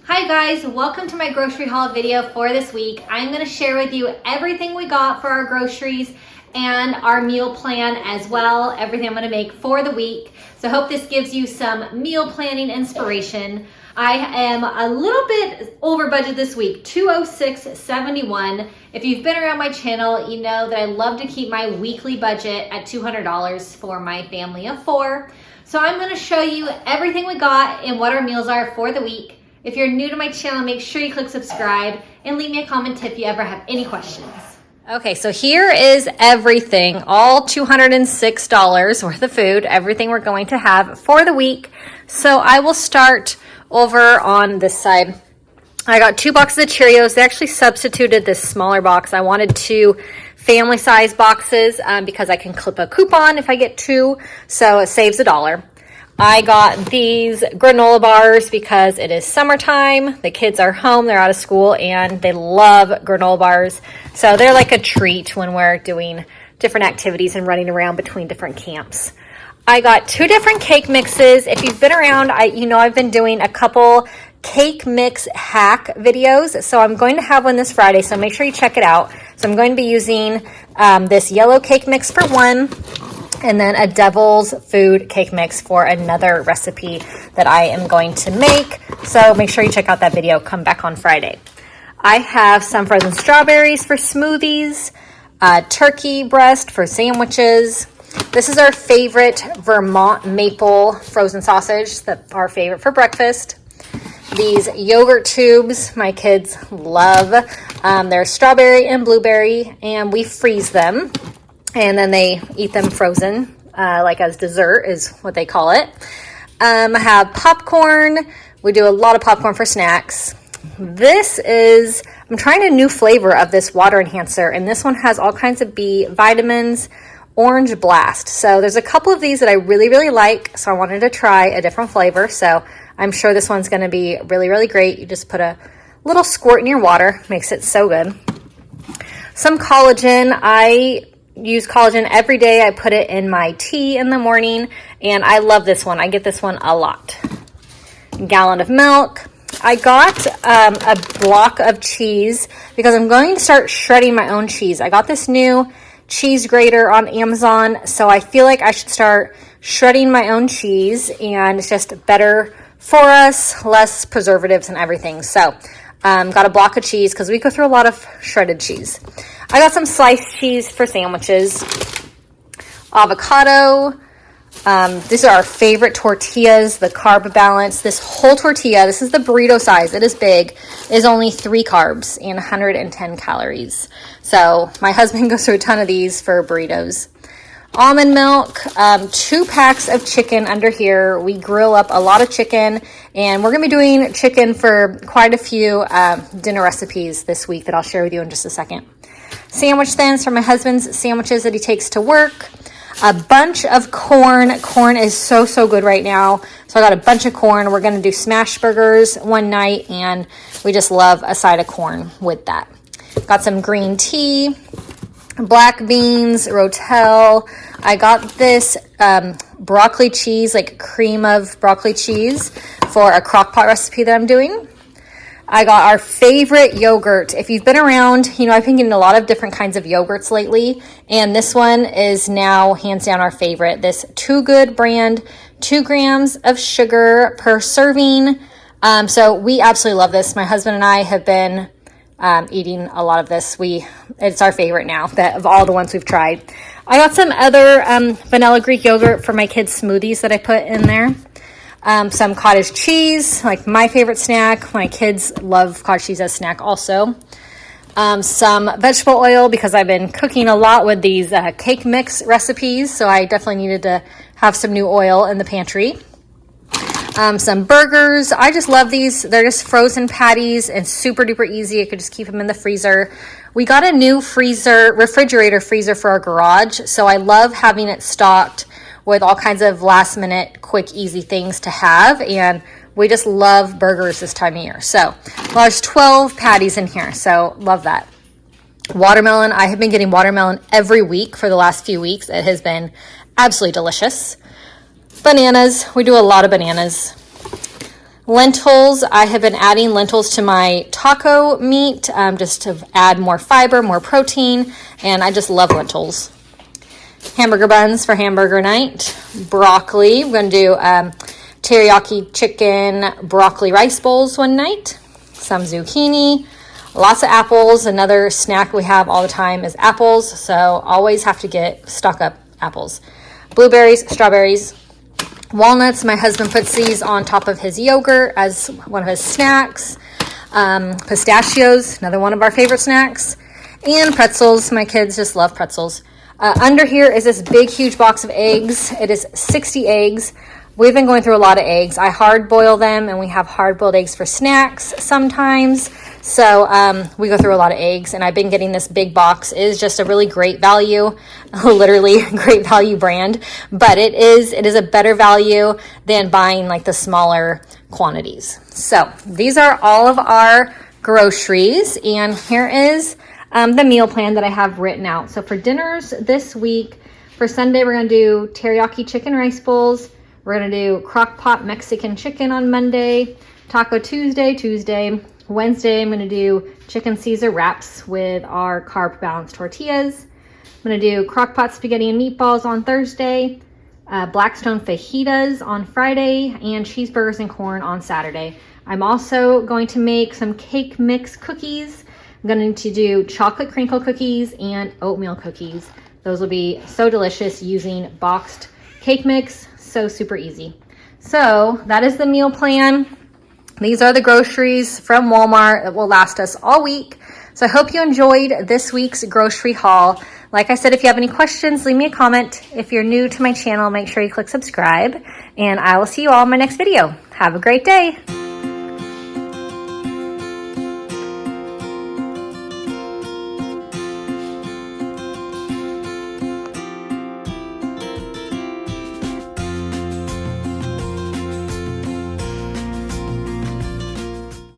Hi guys, welcome to my grocery haul video for this week. I'm going to share with you everything we got for our groceries and our meal plan as well, everything I'm going to make for the week. So I hope this gives you some meal planning inspiration. I am a little bit over budget this week, $206.71. If you've been around my channel, you know that I love to keep my weekly budget at $200 for my family of 4. So I'm going to show you everything we got and what our meals are for the week. If you're new to my channel, make sure you click subscribe and leave me a comment if you ever have any questions. Okay, so here is everything, all $206 worth of food, everything we're going to have for the week. So I will start over on this side. I got 2 boxes of Cheerios. They actually substituted this smaller box. I wanted 2 family size boxes because I can clip a coupon if I get 2, so it saves $1. I got these granola bars because it is summertime. The kids are home, they're out of school, and they love granola bars. So they're like a treat when we're doing different activities and running around between different camps. I got 2 different cake mixes. If you've been around, I've been doing a couple cake mix hack videos. So I'm going to have one this Friday, so make sure you check it out. So I'm going to be using this yellow cake mix for one, and then a devil's food cake mix for another recipe that I am going to make. So make sure you check out that video. Come back on Friday. I have some frozen strawberries for smoothies, turkey breast for sandwiches. This is our favorite Vermont maple frozen sausage, that's our favorite for breakfast. These yogurt tubes, my kids love. They're strawberry and blueberry, and we freeze them. And then they eat them frozen, like as dessert is what they call it. I have popcorn. We do a lot of popcorn for snacks. I'm trying a new flavor of this water enhancer, and this one has all kinds of B vitamins, Orange Blast. So there's a couple of these that I really, really like, so I wanted to try a different flavor. So I'm sure this one's gonna be really, really great. You just put a little squirt in your water, makes it so good. Some collagen. I use collagen every day. I put it in my tea in the morning, and I love this one. I get this one a lot. A gallon of milk. I got a block of cheese because I'm going to start shredding my own cheese. I got this new cheese grater on Amazon, so I feel like I should start shredding my own cheese, and it's just better for us, less preservatives and everything. So got a block of cheese because we go through a lot of shredded cheese. I got some sliced cheese for sandwiches, avocado. These are our favorite tortillas, the carb balance. This whole tortilla, this is the burrito size, it is big, is only 3 carbs and 110 calories. So my husband goes through a ton of these for burritos. Almond milk, 2 packs of chicken under here. We grill up a lot of chicken, and we're going to be doing chicken for quite a few dinner recipes this week that I'll share with you in just a second. Sandwich thins for my husband's sandwiches that he takes to work. A bunch of corn. Corn is so, so good right now. So I got a bunch of corn. We're going to do smash burgers one night, and we just love a side of corn with that. Got some green tea, black beans, rotel. I got this broccoli cheese, like cream of broccoli cheese for a crock pot recipe that I'm doing. I got our favorite yogurt. If you've been around, I've been getting a lot of different kinds of yogurts lately, and this one is now hands down our favorite. This Too Good brand, 2 grams of sugar per serving. So we absolutely love this. My husband and I have been eating a lot of this. It's our favorite now of all the ones we've tried. I got some other vanilla Greek yogurt for my kids' smoothies that I put in there. Some cottage cheese, like my favorite snack. My kids love cottage cheese as a snack also. Some vegetable oil because I've been cooking a lot with these cake mix recipes, so I definitely needed to have some new oil in the pantry. Some burgers. I just love these. They're just frozen patties and super duper easy. I could just keep them in the freezer. We got a new refrigerator freezer for our garage, so I love having it stocked with all kinds of last minute, quick, easy things to have. And we just love burgers this time of year. So there's 12 patties in here. So love that. Watermelon. I have been getting watermelon every week for the last few weeks. It has been absolutely delicious. Bananas. We do a lot of bananas. Lentils, I have been adding lentils to my taco meat just to add more fiber, more protein, and I just love lentils. Hamburger buns for hamburger night. Broccoli, we're going to do teriyaki chicken broccoli rice bowls one night. Some zucchini, lots of apples. Another snack we have all the time is apples, so always have to stock up apples. Blueberries, strawberries, walnuts. My husband puts these on top of his yogurt as one of his snacks. Pistachios, another one of our favorite snacks. And pretzels. My kids just love pretzels. Under here is this big, huge box of eggs. It is 60 eggs. We've been going through a lot of eggs. I hard boil them, and we have hard boiled eggs for snacks sometimes. So we go through a lot of eggs, and I've been getting this big box. It is just a really great value, literally great value brand, but it is a better value than buying like the smaller quantities. So these are all of our groceries, and here is the meal plan that I have written out. So for dinners this week, for Sunday, we're going to do teriyaki chicken rice bowls. We're going to do crock pot Mexican chicken on Monday, Taco Tuesday. Wednesday, I'm going to do chicken Caesar wraps with our carb balanced tortillas. I'm going to do crock pot spaghetti and meatballs on Thursday, Blackstone fajitas on Friday, and cheeseburgers and corn on Saturday. I'm also going to make some cake mix cookies. I'm going to do chocolate crinkle cookies and oatmeal cookies. Those will be so delicious using boxed cake mix. So super easy. So that is the meal plan. These are the groceries from Walmart that will last us all week. So I hope you enjoyed this week's grocery haul. Like I said, if you have any questions, leave me a comment. If you're new to my channel, make sure you click subscribe, and I will see you all in my next video. Have a great day.